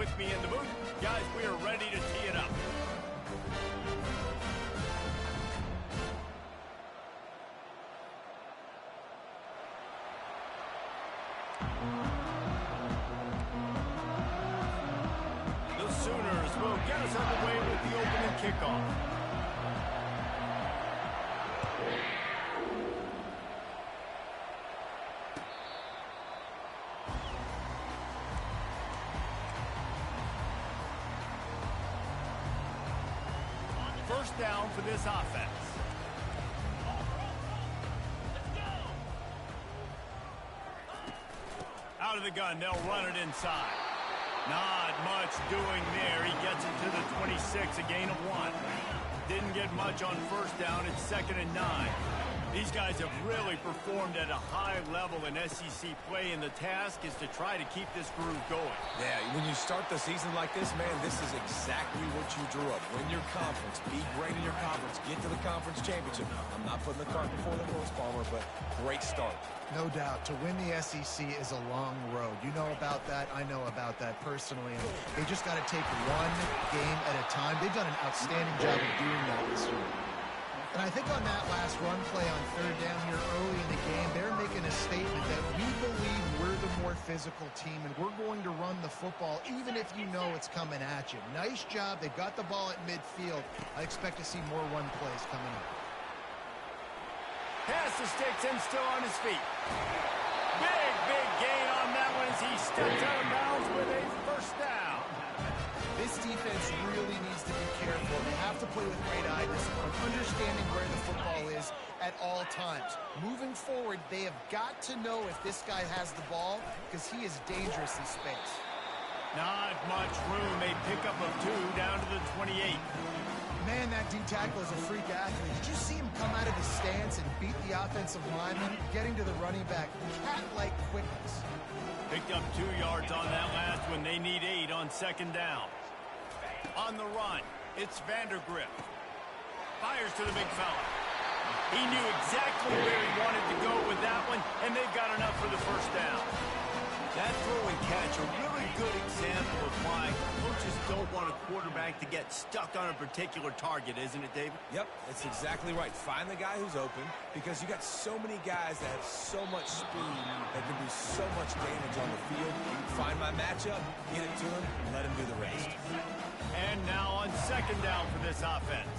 with me in the booth. Guys, we are ready to tee it up. The Sooners will get us underway with the opening kickoff. First down for this offense. Out of the gun, they'll run it inside. Not much doing there. He gets it to the 26, a gain of 1. Didn't get much on first down. It's 2nd and 9. These guys have really performed at a high level in SEC play, and the task is to try to keep this groove going. Yeah, when you start the season like this, man, this is exactly what you drew up. Win your conference, be great in your conference, get to the conference championship. I'm not putting the cart before the horse, Palmer, but great start. No doubt. To win the SEC is a long road. You know about that. I know about that personally. And they just got to take one game at a time. They've done an outstanding job of doing that this year. And I think on that last run play on third down here early in the game, they're making a statement that we believe we're the more physical team and we're going to run the football even if you know it's coming at you. Nice job. They've got the ball at midfield. I expect to see more run plays coming up. Pass the sticks and still on his feet. Big gain on that one as he steps out of bounds with a first down. This defense really needs to be careful. They have to play with great eye discipline, understanding where the football is at all times. Moving forward, they have got to know if this guy has the ball because he is dangerous in space. Not much room. A pickup of 2 down to the 28. Man, that D-tackle is a freak athlete. Did you see him come out of his stance and beat the offensive lineman, getting to the running back? Cat-like quickness. Picked up 2 yards on that last one. They need 8 on 2nd down. On the run, it's Vandergrift. Fires to the big fella. He knew exactly where he wanted to go with that one, and they've got enough for the first down. That throw and catch, a really good example of why coaches don't want a quarterback to get stuck on a particular target, isn't it, David? Yep, that's exactly right. Find the guy who's open because you got so many guys that have so much speed that can do so much damage on the field. Find my matchup, get it to him, and let him do the rest. And now on 2nd down for this offense.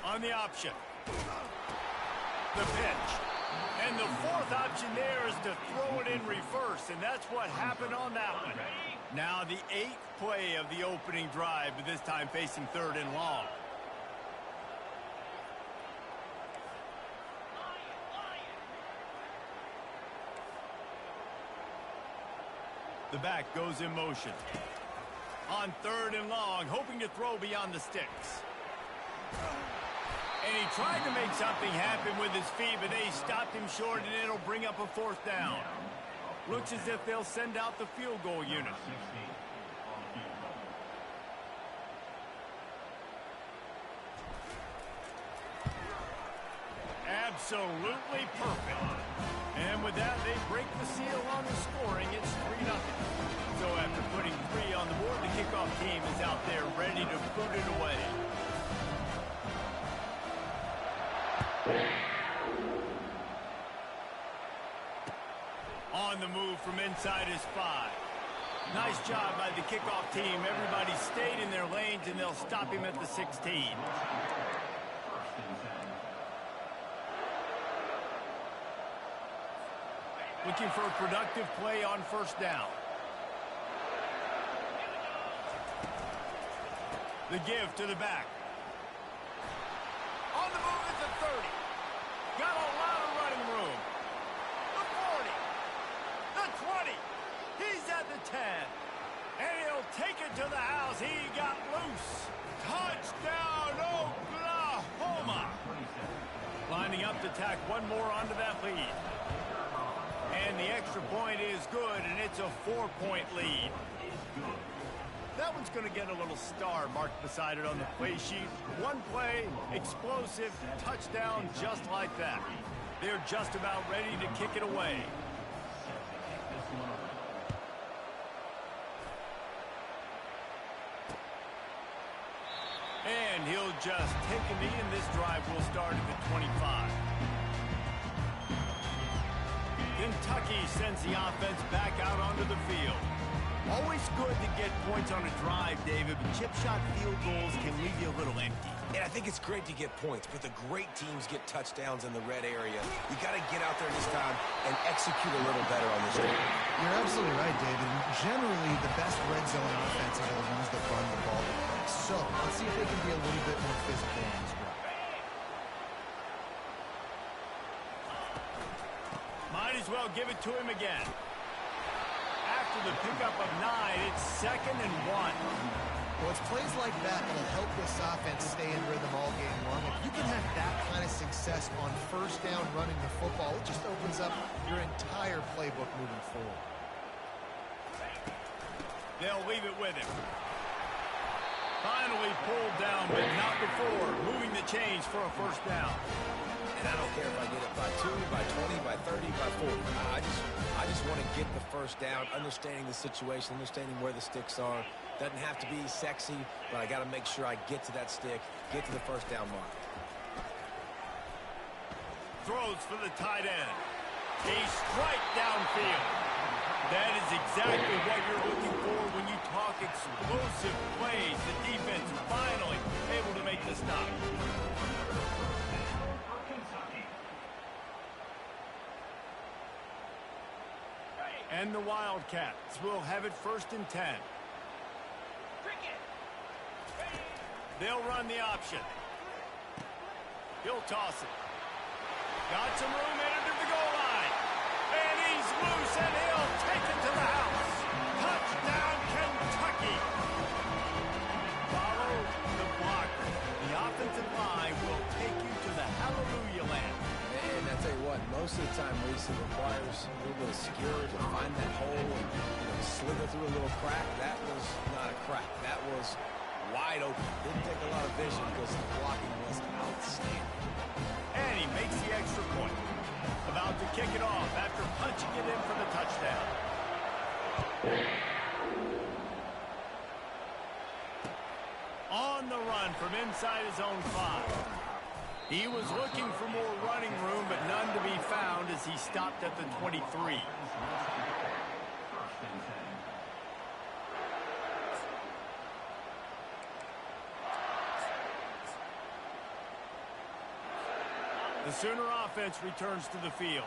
On the option. The pitch. And the 4th option there is to throw it in reverse, and that's what happened on that one. Now the 8th play of the opening drive, but this time facing 3rd and long. The back goes in motion. On 3rd and long, hoping to throw beyond the sticks. And he tried to make something happen with his feet, but they stopped him short, and it'll bring up a 4th down. Looks as if they'll send out the field goal unit. Absolutely perfect. And with that, they break the seal on the scoring. It's 3-0. So after putting 3 on the board, the kickoff team is out there ready to boot it away. On the move from inside his 5. Nice job by the kickoff team. Everybody stayed in their lanes, and they'll stop him at the 16. Looking for a productive play on first down. The give to the back. On the move at the 30. Got a lot of running room. The 40. The 20. He's at the 10. And he'll take it to the house. He got loose. Touchdown, Oklahoma. Lining up to tack one more onto that lead. And the extra point is good, and it's a 4-point lead. That one's going to get a little star marked beside it on the play sheet. One play, explosive, touchdown, just like that. They're just about ready to kick it away. And he'll just take a knee, and this drive will start at the 25. Kentucky sends the offense back out onto the field. Always good to get points on a drive, David, but chip shot field goals can leave you a little empty. And I think it's great to get points, but the great teams get touchdowns in the red area. You got to get out there this time and execute a little better on this game. You're absolutely right, David. Generally, the best red zone offenses are the ones that run the ball. So let's see if they can be a little bit more physical on this drive. Might as well give it to him again. After the pickup of 9, it's 2nd and 1. Well, it's plays like that that'll help this offense stay in rhythm all game long. If you can have that kind of success on first down running the football, it just opens up your entire playbook moving forward. They'll leave it with him. Finally pulled down, but not before moving the chains for a first down. And I don't care if I get it by 2, by 20, by 30, by 40. I just want to get the first down, understanding the situation, understanding where the sticks are. Doesn't have to be sexy, but I got to make sure I get to that stick, get to the first down mark. Throws for the tight end. A strike downfield. That is exactly what you're looking for when you talk explosive plays. The defense finally able to make the stop. And the Wildcats will have it 1st and 10. They'll run the option. He'll toss it. Got some room into the goal line. And he's loose, and he'll take it to the house. Touchdown, Kentucky. Follow the blocker. The offensive line will take you to the hallelujah land. And I tell you what, most of the time, Reese, it requires a little bit of skill to find that hole and slither through a little crack. That was not a crack. That was wide open. Didn't take a lot of vision because the blocking was outstanding. And he makes the extra point. About to kick it off after punching it in for the touchdown. On the run from inside his own 5. He was looking for more running room, but none to be found as he stopped at the 23. The Sooner offense returns to the field.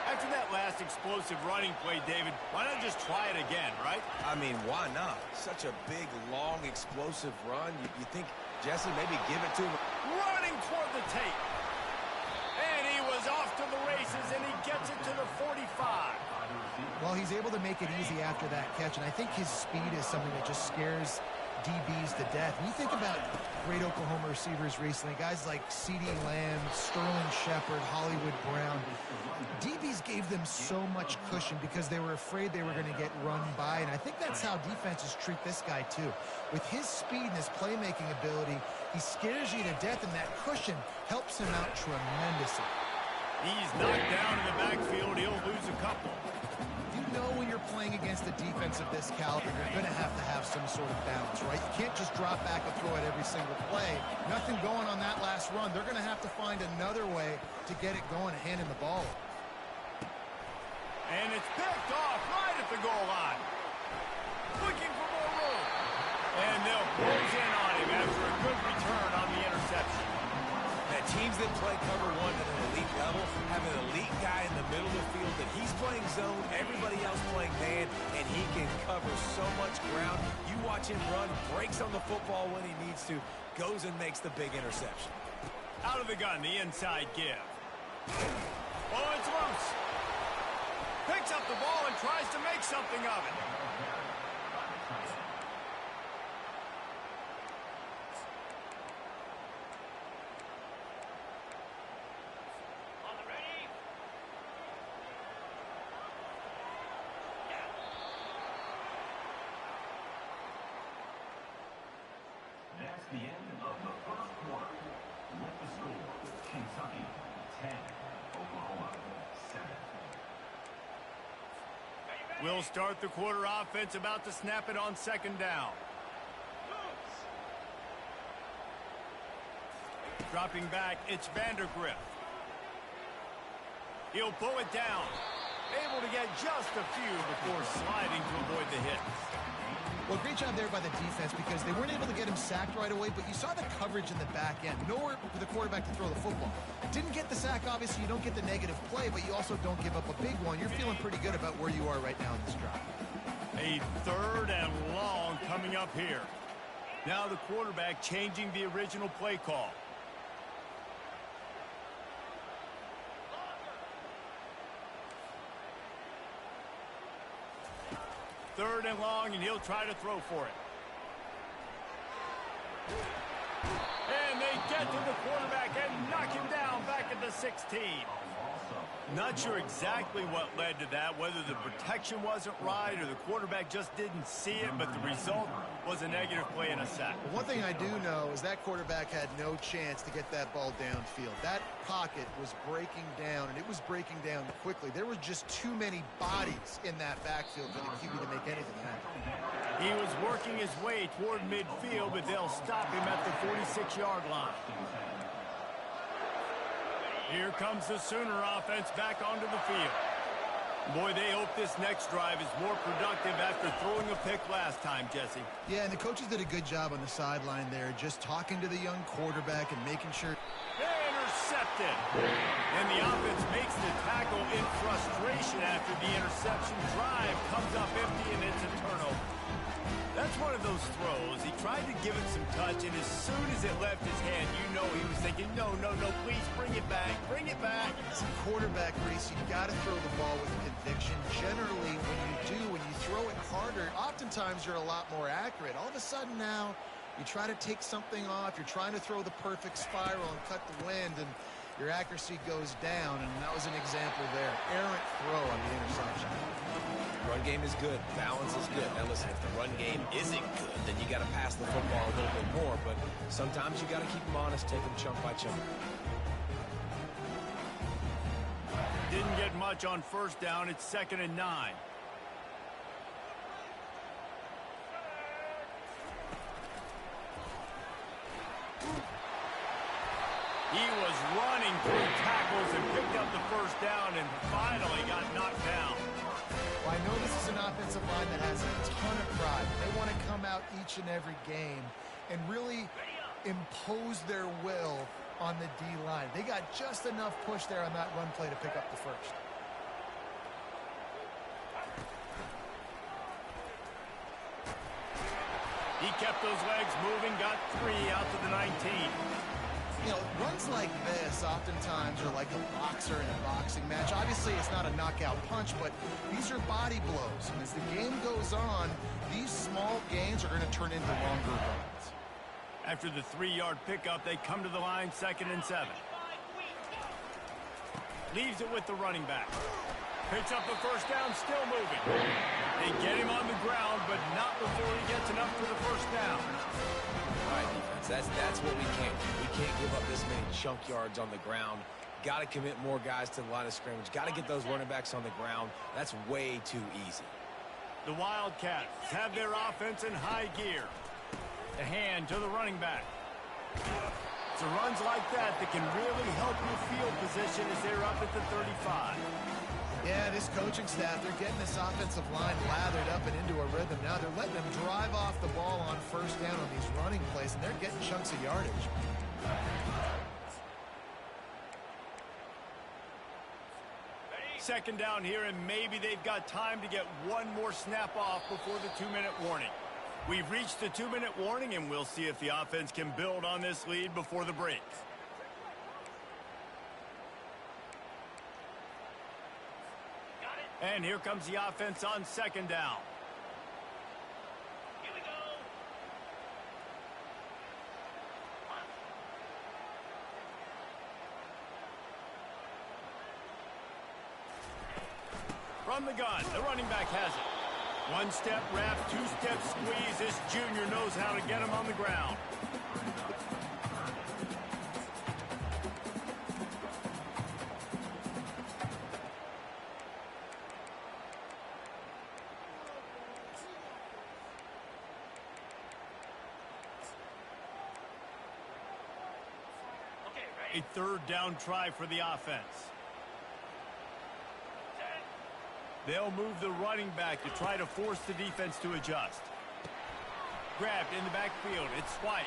After that last explosive running play, David, why not just try it again, right? I mean, why not? Such a big, long, explosive run. You think, Jesse, maybe give it to him. Running toward the tape. And he was off to the races, and he gets it to the 45. Well, he's able to make it easy after that catch, and I think his speed is something that just scares DBs to death. When you think about great Oklahoma receivers recently, guys like CeeDee Lamb, Sterling Shepard, Hollywood Brown, DBs gave them so much cushion because they were afraid they were going to get run by, and I think that's how defenses treat this guy too. With his speed and his playmaking ability, he scares you to death, and that cushion helps him out tremendously. He's knocked down in the backfield. He'll lose a couple. You know when you're playing against a defense of this caliber, you're going to have some sort of balance, right? You can't just drop back and throw it every single play. Nothing going on that last run. They're going to have to find another way to get it going and hand him the ball. And it's picked off right at the goal line. Looking for more room. And they'll close in on him after a good return on the interception. That teams that play cover 1 at an elite level have an elite guy in the middle of the field that he's playing zone, everybody else playing man, and he can cover so much ground. You watch him run, breaks on the football when he needs to, goes and makes the big interception. Out of the gun, the inside give. Oh, it's loose. Picks up the ball and tries to make something of it. That's the end of the first quarter. With the score, Kentucky 10, Oklahoma 7. We'll start the quarter offense, about to snap it on second down. Dropping back, it's Vandergrift. He'll pull it down. Able to get just a few before sliding to avoid the hit. Well, great job there by the defense because they weren't able to get him sacked right away, but you saw the coverage in the back end. Nowhere for the quarterback to throw the football. Didn't get the sack, obviously. You don't get the negative play, but you also don't give up a big one. You're feeling pretty good about where you are right now in this drive. A third and long coming up here. Now the quarterback changing the original play call. Third and long, and he'll try to throw for it. And they get to the quarterback and knock him down back at the 16. Not sure exactly what led to that, whether the protection wasn't right or the quarterback just didn't see it, but the result was a negative play and a sack. Well, one thing I do know is that quarterback had no chance to get that ball downfield. That pocket was breaking down, and it was breaking down quickly. There were just too many bodies in that backfield for the QB to make anything happen. He was working his way toward midfield, but they'll stop him at the 46-yard line. Here comes the Sooner offense back onto the field. Boy, they hope this next drive is more productive after throwing a pick last time, Jesse. Yeah, and the coaches did a good job on the sideline there, just talking to the young quarterback and making sure. Intercepted. And the offense makes the tackle in frustration after the interception. Drive comes up empty, and it's a turnover. That's one of those throws. He tried to give it some touch, and as soon as it left his hand, you know he was thinking, no, please bring it back, bring it back. As a quarterback, Reese, you've got to throw the ball with conviction. Generally, when you throw it harder, oftentimes you're a lot more accurate. All of a sudden now, you try to take something off, you're trying to throw the perfect spiral and cut the wind, and your accuracy goes down, and that was an example there. Errant throw on the interception. Run game is good. Balance is good. Now listen, if the run game isn't good, then you got to pass the football a little bit more. But sometimes you got to keep them honest, take them chunk by chunk. Didn't get much on first down. It's 2nd and 9. He was running through tackles and picked up the first down and finally got knocked down. Well, I know this is an offensive line that has a ton of pride. They want to come out each and every game and really impose their will on the D-line. They got just enough push there on that run play to pick up the first. He kept those legs moving, got 3 out to the 19. You know, runs like this oftentimes are like a boxer in a boxing match. Obviously, it's not a knockout punch, but these are body blows. And as the game goes on, these small gains are going to turn into longer runs. After the 3-yard pickup, they come to the line, 2nd and 7. Leaves it with the running back. Picks up the first down, still moving. They get him on the ground, but not before he gets enough for the first down. All right, defense, that's what we can't do. We can't give up this many chunk yards on the ground. Got to commit more guys to the line of scrimmage. Got to get those running backs on the ground. That's way too easy. The Wildcats have their offense in high gear. The hand to the running back. It's runs like that can really help your field position as they're up at the 35. Yeah, this coaching staff, they're getting this offensive line lathered up and into a rhythm. Now they're letting them drive off the ball on first down on these running plays, and they're getting chunks of yardage. Second down here, and maybe they've got time to get one more snap off before the 2-minute warning. We've reached the 2-minute warning, and we'll see if the offense can build on this lead before the break. And here comes the offense on second down. Here we go. From the gun, the running back has it. One-step wrap, two-step squeeze. This junior knows how to get him on the ground. A third down try for the offense. They'll move the running back to try to force the defense to adjust. Grabbed in the backfield. It's White.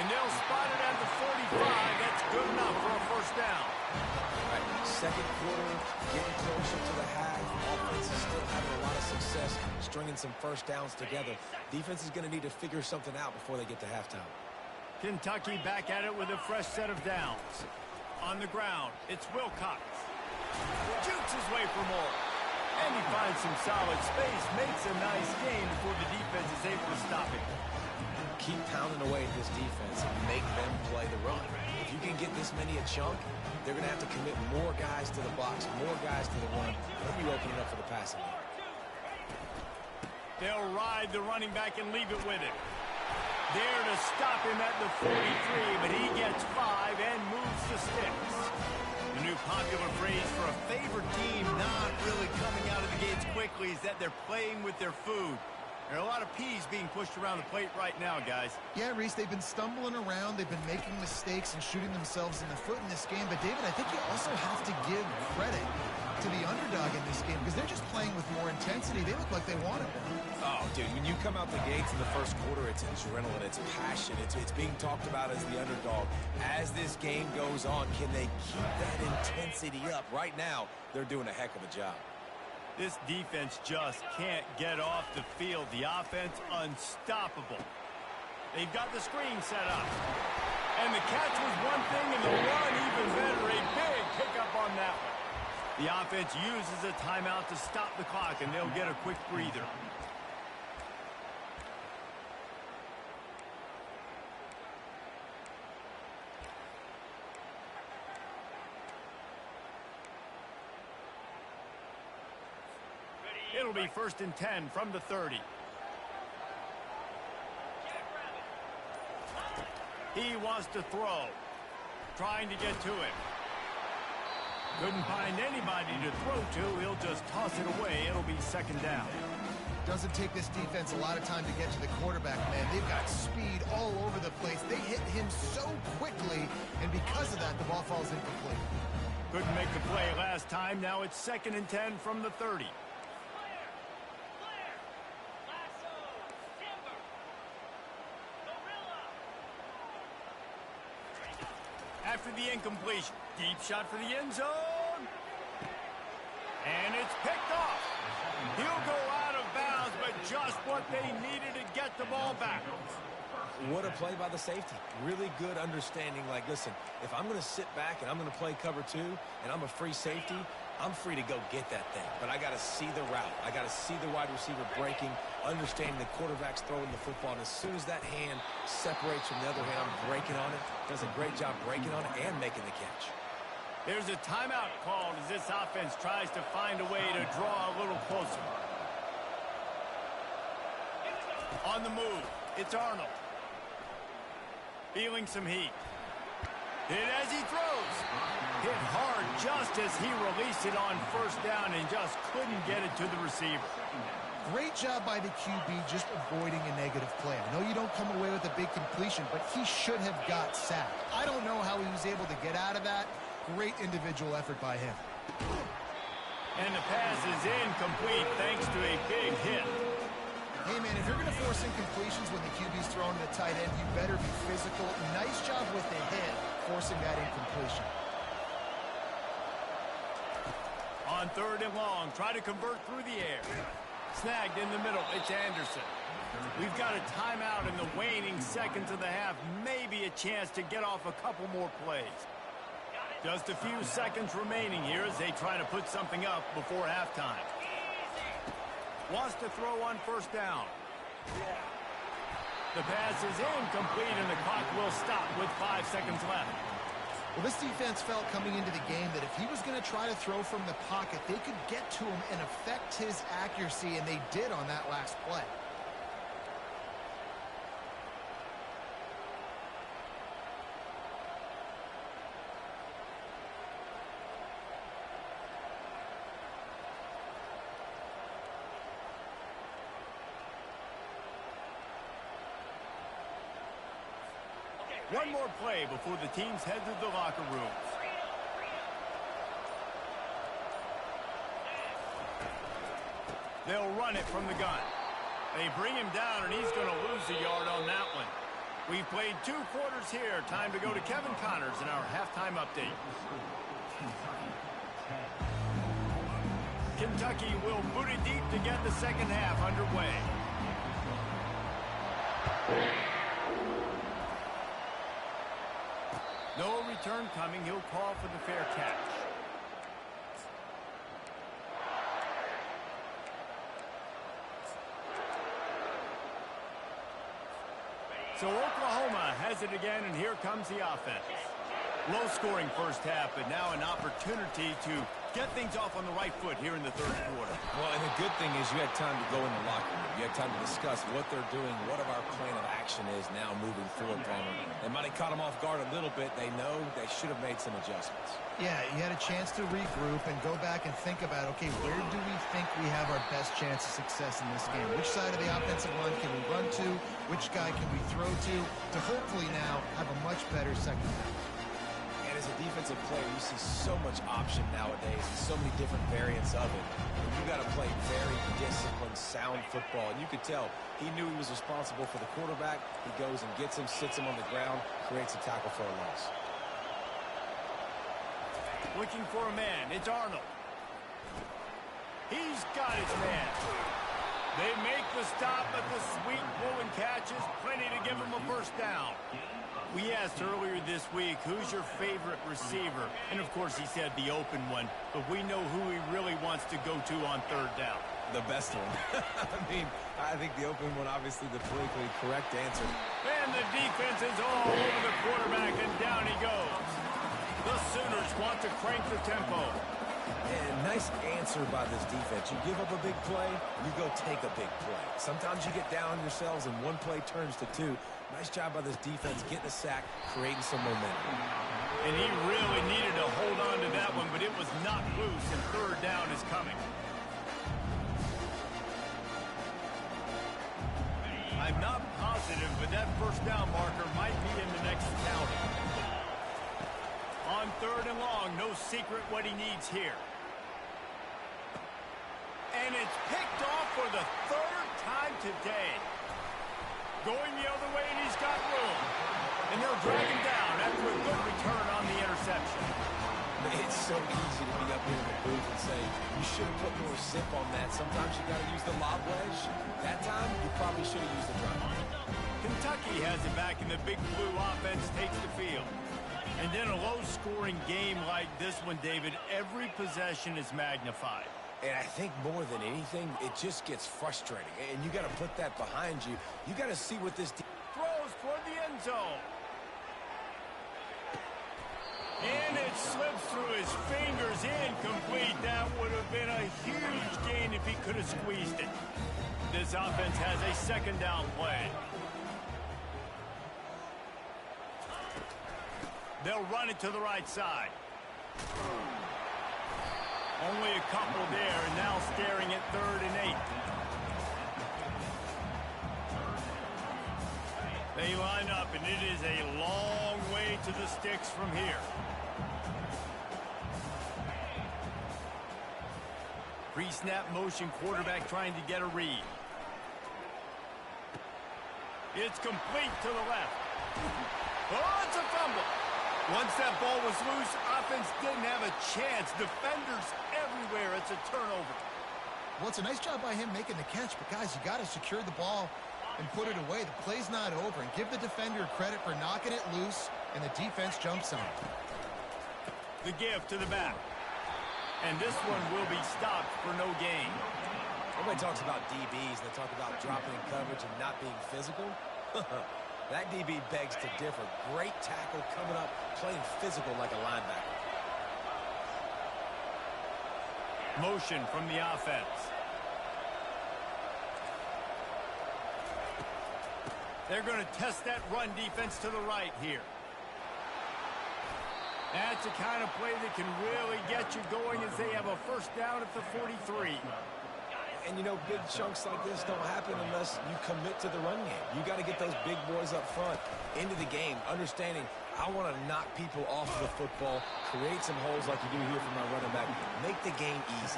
And they'll spot it at the 45. That's good enough for a first down. Right. Second quarter, getting closer to the half. Offense is still having a lot of success stringing some first downs together. Defense is going to need to figure something out before they get to halftime. Kentucky back at it with a fresh set of downs. On the ground, it's Wilcox. Jukes his way for more. And he finds some solid space, makes a nice gain before the defense is able to stop him. Keep pounding away at this defense and make them play the run. If you can get this many a chunk, they're going to have to commit more guys to the box, more guys to the run. They'll be opening up for the passing game. They'll ride the running back and leave it with him. There to stop him at the 43, but he gets 5 and moves the sticks. The new popular phrase for a favored team not really coming out of the gates quickly is that they're playing with their food. There are a lot of peas being pushed around the plate right now, guys. Yeah, Reese, they've been stumbling around. They've been making mistakes and shooting themselves in the foot in this game. But, David, I think you also have to give credit to the underdog in this game because they're just playing with more intensity. They look like they want it. Oh, dude, when you come out the gates in the first quarter, it's adrenaline, it's passion, it's being talked about as the underdog. As this game goes on, can they keep that intensity up? Right now, they're doing a heck of a job. This defense just can't get off the field. The offense, unstoppable. They've got the screen set up. And the catch was one thing, and the run even better. A big pickup on that one. The offense uses a timeout to stop the clock, and they'll get a quick breather. It'll be 1st and 10 from the 30. He wants to throw. Trying to get to him. Couldn't find anybody to throw to. He'll just toss it away. It'll be 2nd down. Doesn't take this defense a lot of time to get to the quarterback, man. They've got speed all over the place. They hit him so quickly, and because of that, the ball falls incomplete. Couldn't make the play last time. Now it's 2nd and 10 from the 30. After the incompletion, deep shot for the end zone. And it's picked off. He'll go out of bounds, but just what they needed to get the ball back. What a play by the safety. Really good understanding. Like, listen, if I'm going to sit back and I'm going to play cover 2 and I'm a free safety, I'm free to go get that thing. But I got to see the route. I got to see the wide receiver breaking, understanding the quarterback's throwing the football. And as soon as that hand separates from the other hand, I'm breaking on it. Does a great job breaking on it and making the catch. There's a timeout called as this offense tries to find a way to draw a little closer. On the move, it's Arnold. Feeling some heat. Hit as he throws. Hit hard just as he released it on 1st down and just couldn't get it to the receiver. Great job by the QB just avoiding a negative play. I know you don't come away with a big completion, but he should have got sacked. I don't know how he was able to get out of that. Great individual effort by him. And the pass is incomplete thanks to a big hit. Hey, man, if you're going to force incompletions when the QB's throwing to the tight end, you better be physical. Nice job with the hit, forcing that incompletion. On 3rd and long, try to convert through the air. Snagged in the middle, it's Anderson. We've got a timeout in the waning seconds of the half. Maybe a chance to get off a couple more plays. Just a few seconds remaining here as they try to put something up before halftime. Wants to throw on 1st down. The pass is incomplete and the clock will stop with 5 seconds left. Well, this defense felt coming into the game that if he was going to try to throw from the pocket, they could get to him and affect his accuracy, and they did on that last play. One more play before the teams head to the locker rooms. They'll run it from the gun. They bring him down, and he's going to lose a yard on that one. We've played 2 quarters here. Time to go to Kevin Connors in our halftime update. Kentucky will boot it deep to get the second half underway. No return coming. He'll call for the fair catch. So Oklahoma has it again, and here comes the offense. Low-scoring first half, but now an opportunity to get things off on the right foot here in the third quarter. Well, and the good thing is you had time to go in the locker room. You had time to discuss what they're doing, what our plan of action is now moving forward, Palmer. They might have caught them off guard a little bit. They know they should have made some adjustments. Yeah, you had a chance to regroup and go back and think about, okay, where do we think we have our best chance of success in this game? Which side of the offensive line can we run to? Which guy can we throw to hopefully now have a much better second half? And as a defensive player, you see so much option nowadays and so many different variants of it. And you got to play very disciplined, sound football. And you could tell he knew he was responsible for the quarterback. He goes and gets him, sits him on the ground, creates a tackle for a loss. Looking for a man. It's Arnold. He's got his man. They make the stop, but the sweet pull and catch is plenty to give him a first down. We asked earlier this week, who's your favorite receiver? And, of course, he said the open one. But we know who he really wants to go to on third down. The best one. I think the open one, obviously the politically correct answer. And the defense is all over the quarterback, and down he goes. The Sooners want to crank the tempo. And nice answer by this defense. You give up a big play, you go take a big play. Sometimes you get down yourselves and one play turns to 2. Nice job by this defense getting a sack, creating some momentum. And he really needed to hold on to that one, but it was not loose, and third down is coming. I'm not positive, but that first down marker might be in the next count. On third and long, no secret what he needs here. And it's picked off for the 3rd time today. Going the other way, and he's got room. And they'll drag him down after a good return on the interception. It's so easy to be up here in the booth and say, you should have put more zip on that. Sometimes you got to use the lob wedge. That time, you probably should have used the drive. Kentucky has it back, and the Big Blue offense takes the field. And in a low-scoring game like this one, David, every possession is magnified. And I think more than anything, it just gets frustrating. And you got to put that behind you. You got to see what this throws toward the end zone. And it slips through his fingers, incomplete. That would have been a huge gain if he could have squeezed it. This offense has a second down play. They'll run it to the right side. Only a couple there, and now staring at 3rd and 8. They line up, and it is a long way to the sticks from here. Pre-snap motion, quarterback trying to get a read. It's complete to the left. Oh, it's a fumble. Once that ball was loose, offense didn't have a chance. Defenders everywhere. It's a turnover. Well, it's a nice job by him making the catch, but guys, you got to secure the ball and put it away. The play's not over, and give the defender credit for knocking it loose, and the defense jumps on it. The give to the back. And this one will be stopped for no gain. Everybody talks about DBs, and they talk about dropping in coverage and not being physical. That DB begs to differ. Great tackle coming up, playing physical like a linebacker. Motion from the offense. They're going to test that run defense to the right here. That's the kind of play that can really get you going as they have a first down at the 43. And, you know, big chunks like this don't happen unless you commit to the run game. You got to get those big boys up front into the game, understanding I want to knock people off the football, create some holes like you do here for my running back, make the game easy.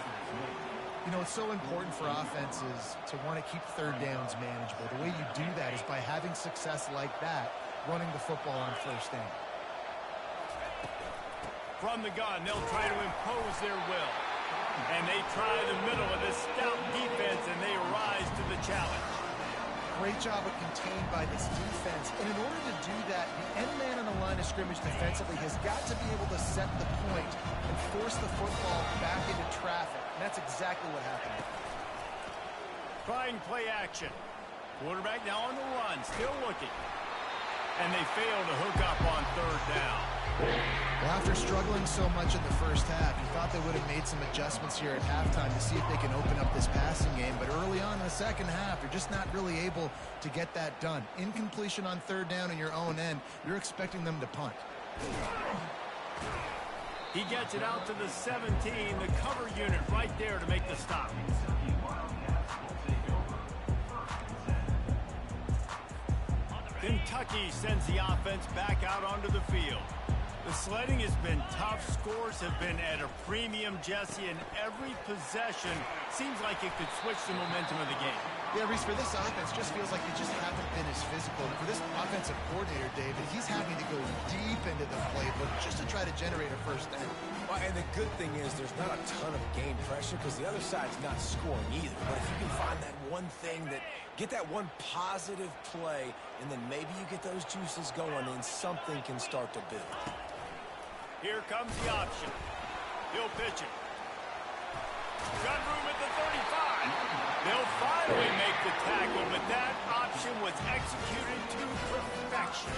You know, it's so important for offenses to want to keep third downs manageable. The way you do that is by having success like that, running the football on first down. From the gun, they'll try to impose their will. And they try the middle of this stout defense, and they rise to the challenge. Great job of contained by this defense. And in order to do that, the end man on the line of scrimmage defensively has got to be able to set the point and force the football back into traffic. And that's exactly what happened. Trying play action. Quarterback now on the run, still looking. And they fail to hook up on third down. Well, after struggling so much in the first half, you thought they would have made some adjustments here at halftime to see if they can open up this passing game. But early on in the second half, they're just not really able to get that done. Incompletion on third down in your own end, you're expecting them to punt. He gets it out to the 17, the cover unit right there to make the stop. Kentucky sends the offense back out onto the field. The sledding has been tough. Scores have been at a premium, Jesse, and every possession seems like it could switch the momentum of the game. Yeah, Reese, for this offense, just feels like they just haven't been as physical. And for this offensive coordinator, David, he's having to go deep into the playbook just to try to generate a first down. Well, and the good thing is there's not a ton of game pressure because the other side's not scoring either. But if you can find that one thing get that one positive play, and then maybe you get those juices going, and something can start to build. Here comes the option. He'll pitch it. Got room at the 35. They'll finally make the tackle, but that option was executed to perfection.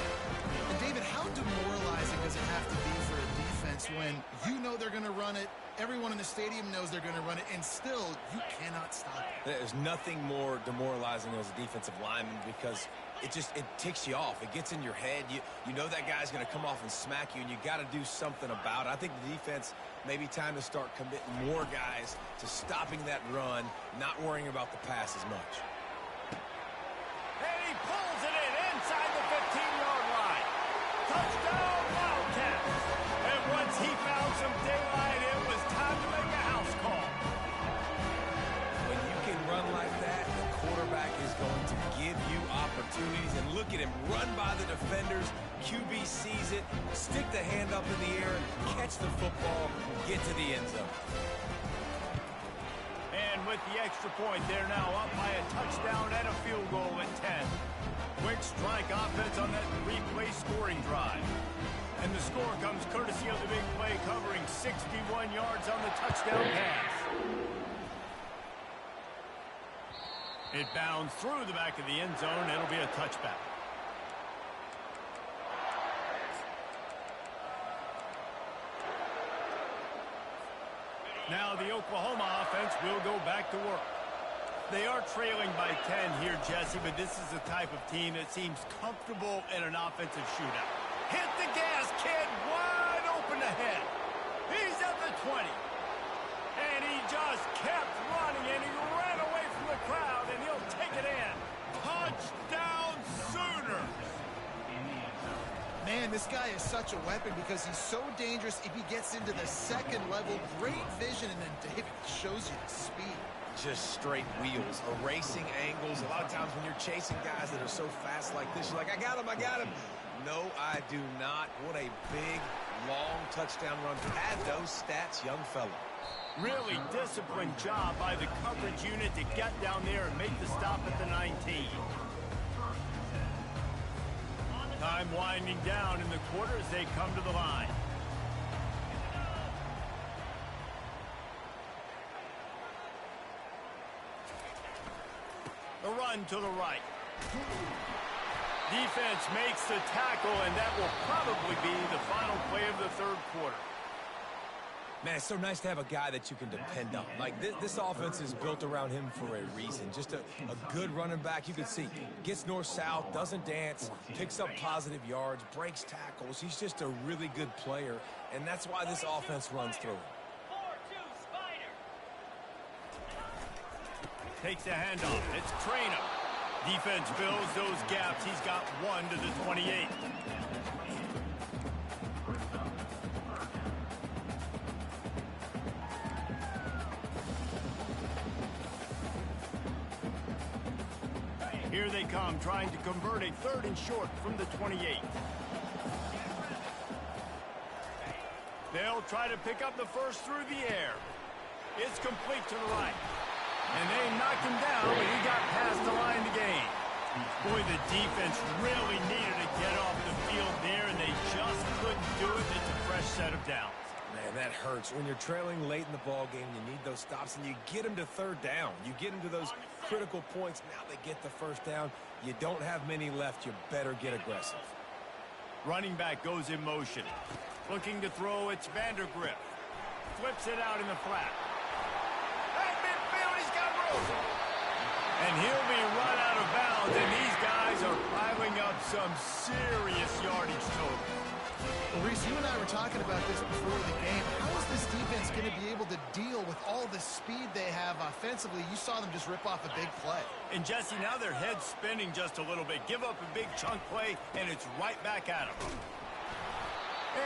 And David, how demoralizing does it have to be for a defense when you know they're going to run it, everyone in the stadium knows they're going to run it, and still you cannot stop it? There's nothing more demoralizing as a defensive lineman because it ticks you off. It gets in your head. You know that guy's going to come off and smack you, and you got to do something about it. I think the defense maybe time to start committing more guys to stopping that run, not worrying about the pass as much. And he pulls it in inside the 15-yard line. Touchdown, Wildcats. And once he found some daylight, it was time to make a house call. When you can run like that, the quarterback is going to give you opportunities. And look at him run by the defenders. QB sees it, stick the hand up in the air, catch the football, get to the end zone. And with the extra point, they're now up by a touchdown and a field goal at 10. Quick strike offense on that three-play scoring drive. And the score comes courtesy of the big play covering 61 yards on the touchdown pass. It bounds through the back of the end zone. It'll be a touchback. Now the Oklahoma offense will go back to work. They are trailing by 10 here, Jesse, but this is the type of team that seems comfortable in an offensive shootout. Hit the gas, kid, wide open ahead. He's at the 20. And he just kept running, and he ran away from the crowd, and he'll take it in. Touchdown, Sooners! Man, this guy is such a weapon because he's so dangerous if he gets into the second level. Great vision, and then David shows you the speed. Just straight wheels, erasing angles. A lot of times when you're chasing guys that are so fast like this, you're like, I got him. No, I do not. What a big, long touchdown run. Add those stats, young fella. Really disciplined job by the coverage unit to get down there and make the stop at the 19. Time winding down in the quarter as they come to the line. The run to the right. Defense makes the tackle, and that will probably be the final play of the third quarter. Man, it's so nice to have a guy that you can depend on. Like, this offense is built around him for a reason. Just a good running back. You can see, gets north-south, doesn't dance, picks up positive yards, breaks tackles. He's just a really good player, and that's why this offense runs through him. Takes the handoff. It's Trainer. Defense fills those gaps. He's got 1 to the 28. Here they come, trying to convert a 3rd and short from the 28. They'll try to pick up the first through the air. It's complete to the right. And they knocked him down, but he got past the line to gain. Boy, the defense really needed to get off the field there, and they just couldn't do it. It's a fresh set of downs. Man, that hurts. When you're trailing late in the ball game, you need those stops, and you get them to 3rd down. You get them to those critical points. Now they get the 1st down. You don't have many left. You better get aggressive. Running back goes in motion. Looking to throw, it's Vandergrift. Flips it out in the flat. At midfield, he's got room. And he'll be run out of bounds, and these guys are piling up some serious yardage total. Well, Reese, you and I were talking about this before the game. How is this defense going to be able to deal with all the speed they have offensively? You saw them just rip off a big play. And, Jesse, now their head's spinning just a little bit. Give up a big chunk play, and it's right back at him.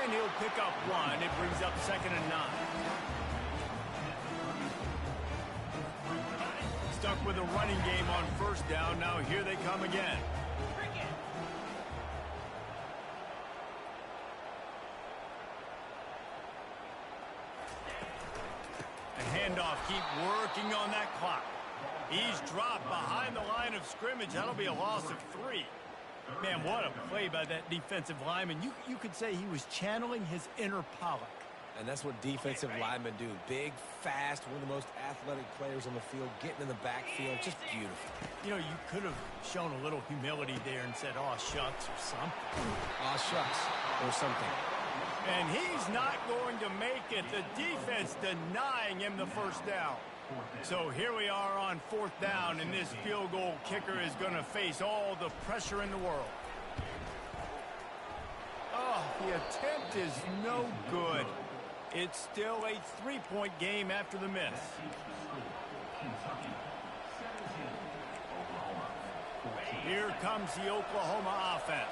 And he'll pick up 1. It brings up 2nd and 9. Stuck with a running game on 1st down. Now here they come again. A handoff, keep working on that clock. He's dropped behind the line of scrimmage. That'll be a loss of 3. Man, what a play by that defensive lineman. You could say he was channeling his inner Pollock. And that's what defensive linemen do. Big, fast, one of the most athletic players on the field, getting in the backfield, just beautiful. You know, you could have shown a little humility there and said, "Aw, shucks," or something. Aw, shucks, or something. And he's not going to make it. The defense denying him the 1st down. So here we are on 4th down, and this field goal kicker is going to face all the pressure in the world. Oh, the attempt is no good. It's still a 3-point game after the miss. Here comes the Oklahoma offense.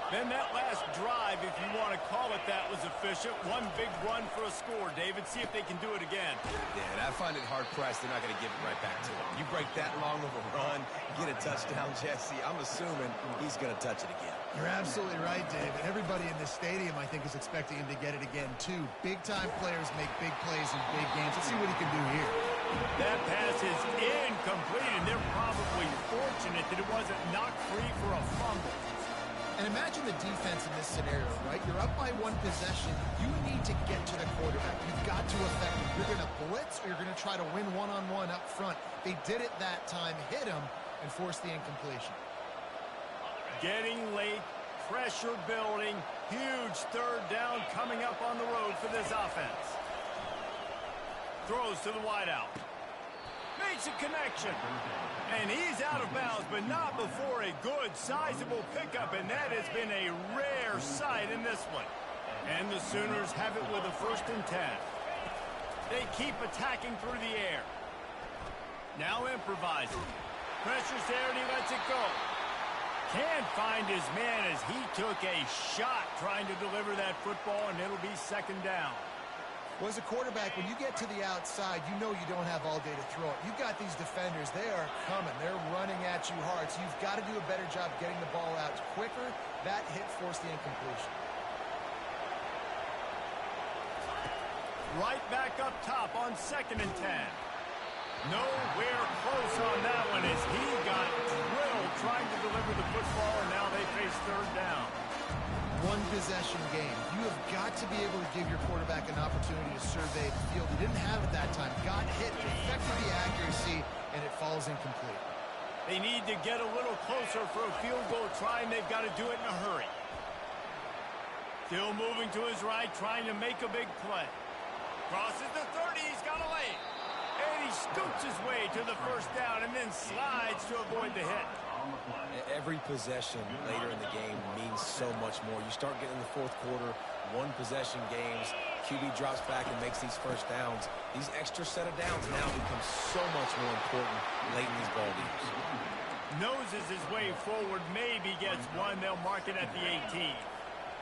Then that last drive, if you want to call it that, was efficient. One big run for a score, David. See if they can do it again. Yeah, and I find it hard-pressed they're not going to give it right back to him. You break that long of a run, get a touchdown, Jesse, I'm assuming he's going to touch it again. You're absolutely right, Dave. And everybody in this stadium, I think, is expecting him to get it again, too. Big-time players make big plays in big games. Let's see what he can do here. That pass is incomplete, and they're probably fortunate that it wasn't knocked free for a fumble. And imagine the defense in this scenario, right? You're up by 1 possession. You need to get to the quarterback. You've got to affect him. You're going to blitz, or you're going to try to win one-on-one up front. They did it that time, hit him, and forced the incompletion. Getting late, pressure building, huge 3rd down coming up on the road for this offense. Throws to the wideout. Makes a connection. And he's out of bounds, but not before a good, sizable pickup, and that has been a rare sight in this one. And the Sooners have it with a 1st and 10. They keep attacking through the air. Now improvising. Pressure's there, and he lets it go. Can't find his man as he took a shot trying to deliver that football, and it'll be 2nd down. Well, as a quarterback, when you get to the outside, you know you don't have all day to throw it. You've got these defenders. They are coming. They're running at you hard, so you've got to do a better job getting the ball out quicker. That hit forced the incompletion. Right back up top on 2nd and 10. Nowhere close on that one as he got drilled trying to deliver the football, and now they face 3rd down. 1 possession game. You have got to be able to give your quarterback an opportunity to survey the field. He didn't have it that time. Got hit, affected the accuracy, and it falls incomplete. They need to get a little closer for a field goal try, and they've got to do it in a hurry. Still moving to his right, trying to make a big play. Crosses the 30, he's got a lane. And he scoots his way to the 1st down and then slides to avoid the hit. Every possession later in the game means so much more. You start getting in the 4th quarter, 1 possession games QB drops back and makes these first downs, these extra set of downs now become so much more important late in these ball games. Noses his way forward, maybe gets one. They'll mark it at the 18.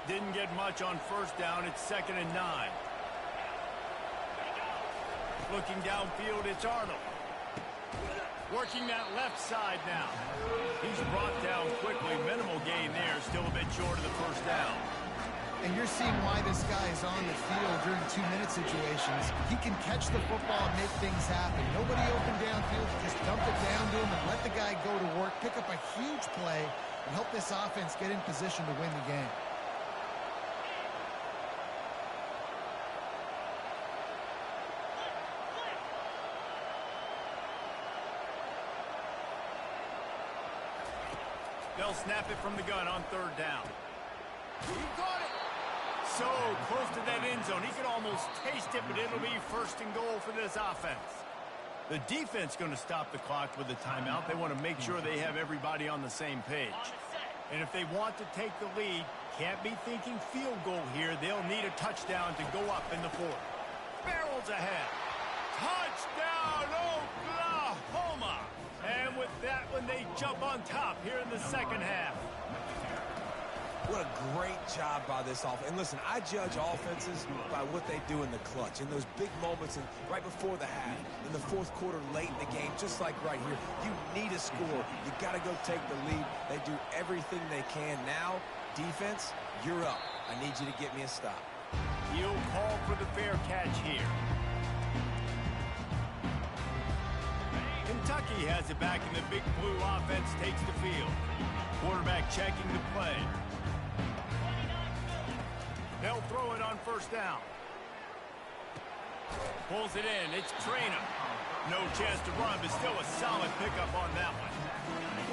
Didn't get much on first down. It's 2nd and 9. Looking downfield, it's Arnold. Working that left side now. He's brought down quickly. Minimal gain there. Still a bit short of the first down. And you're seeing why this guy is on the field during 2-minute situations. He can catch the football and make things happen. Nobody open downfield. Just dump it down to him and let the guy go to work, pick up a huge play, and help this offense get in position to win the game. They'll snap it from the gun on 3rd down. He got it. So close to that end zone. He could almost taste it, but it'll be 1st and goal for this offense. The defense going to stop the clock with a timeout. They want to make sure they have everybody on the same page. And if they want to take the lead, can't be thinking field goal here. They'll need a touchdown to go up in the 4th. Barrels ahead. Touchdown, Oklahoma! And with that one, they jump on top here in the 2nd half. What a great job by this offense. And listen, I judge offenses by what they do in the clutch, in those big moments and right before the half, in the 4th quarter, late in the game, just like right here. You need a score. You got to go take the lead. They do everything they can. Now, defense, you're up. I need you to get me a stop. He'll call for the fair catch here. Kentucky has it back, and the Big Blue offense takes the field. Quarterback checking the play. They'll throw it on 1st down. Pulls it in. It's Traynor. No chance to run, but still a solid pickup on that one.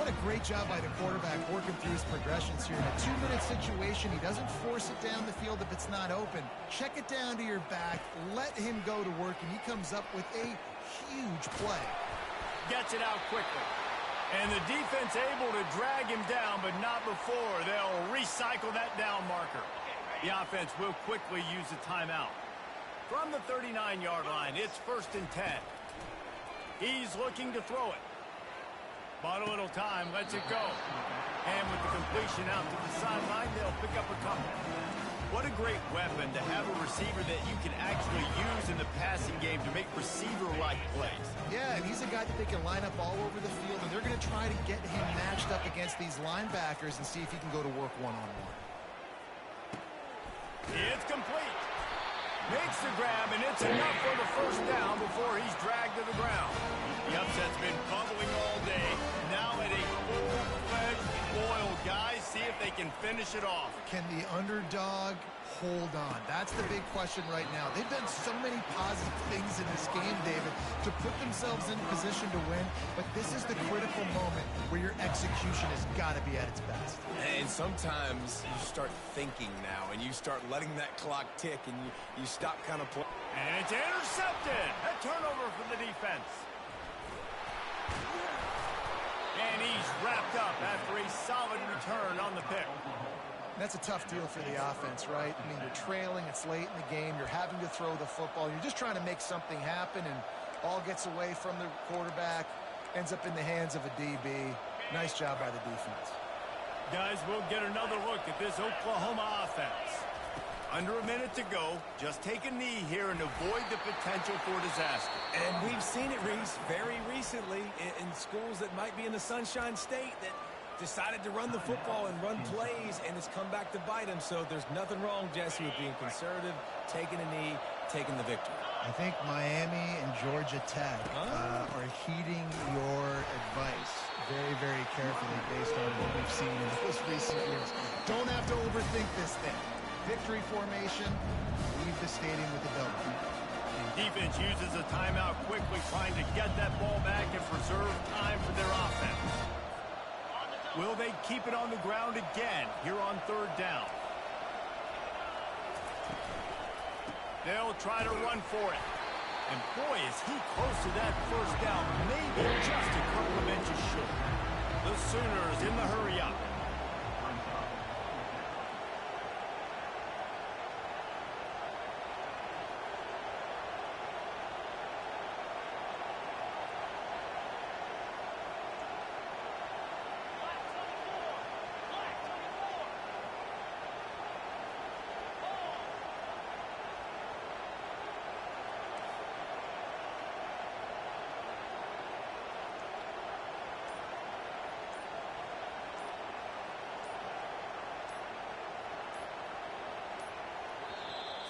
What a great job by the quarterback working through his progressions here. In a 2-minute situation, he doesn't force it down the field if it's not open. Check it down to your back. Let him go to work, and he comes up with a huge play. Gets it out quickly. And the defense able to drag him down, but not before. They'll recycle that down marker. The offense will quickly use a timeout. From the 39-yard line, it's 1st and 10. He's looking to throw it. Bought a little time, lets it go. And with the completion out to the sideline, they'll pick up a couple. What a great weapon to have a receiver that you can actually use in the passing game to make receiver-like plays. Yeah, and he's a guy that they can line up all over the field, and they're going to try to get him matched up against these linebackers and see if he can go to work one-on-one. It's complete. Makes the grab, and it's enough for the 1st down before he's dragged to the ground. The upset's been bubbling all day. Now at a full-fledged boil, guys. See if they can finish it off. Can the underdog hold on? That's the big question right now. They've done so many positive things in this game, David, to put themselves in position to win, but this is the critical moment where your execution has got to be at its best. And sometimes you start thinking now, and you start letting that clock tick, and you stop kind of playing. And it's intercepted. A turnover for the defense. And he's wrapped up after a solid return on the pick. That's a tough deal for the offense, right? I mean, you're trailing, it's late in the game, you're having to throw the football, you're just trying to make something happen, and all gets away from the quarterback, ends up in the hands of a DB. Nice job by the defense. Guys, we'll get another look at this Oklahoma offense. Under a minute to go, just take a knee here and avoid the potential for disaster. And we've seen it, Reese, very recently in schools that might be in the Sunshine State that decided to run the football and run plays, and it's come back to bite them. So there's nothing wrong, Jesse, with being conservative, taking a knee, taking the victory. I think Miami and Georgia Tech are heeding your advice very, very carefully based on what we've seen in those recent years. Don't have to overthink this thing. Victory formation, leave the stadium with a W. Defense uses a timeout quickly, trying to get that ball back and preserve time for their offense. Will they keep it on the ground again here on 3rd down? They'll try to run for it. And boy, is he close to that 1st down, maybe just a couple of inches short. The Sooners in the hurry up.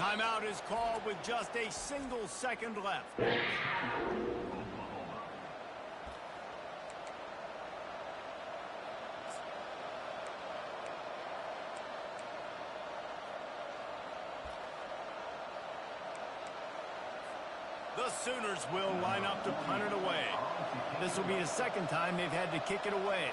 Timeout is called with just a single second left. The Sooners will line up to punt it away. This will be the second time they've had to kick it away.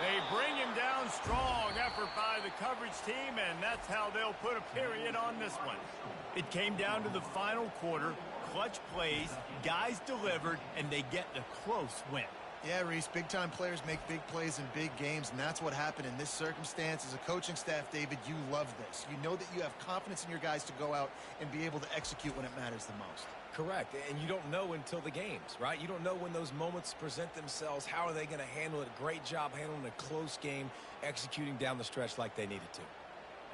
They bring him down strong. Effort by the coverage team, and that's how they'll put a period on this one. It came down to the final quarter. Clutch plays, guys delivered, and they get the close win. Yeah, Reese, big-time players make big plays in big games, and that's what happened in this circumstance. As a coaching staff, David, you love this. You know that you have confidence in your guys to go out and be able to execute when it matters the most. Correct, and you don't know until the games, right? You don't know when those moments present themselves. How are they going to handle it? Great job handling a close game, executing down the stretch like they needed to.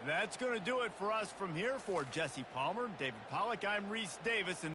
And that's going to do it for us from here. For Jesse Palmer, David Pollack, I'm Reese Davis. And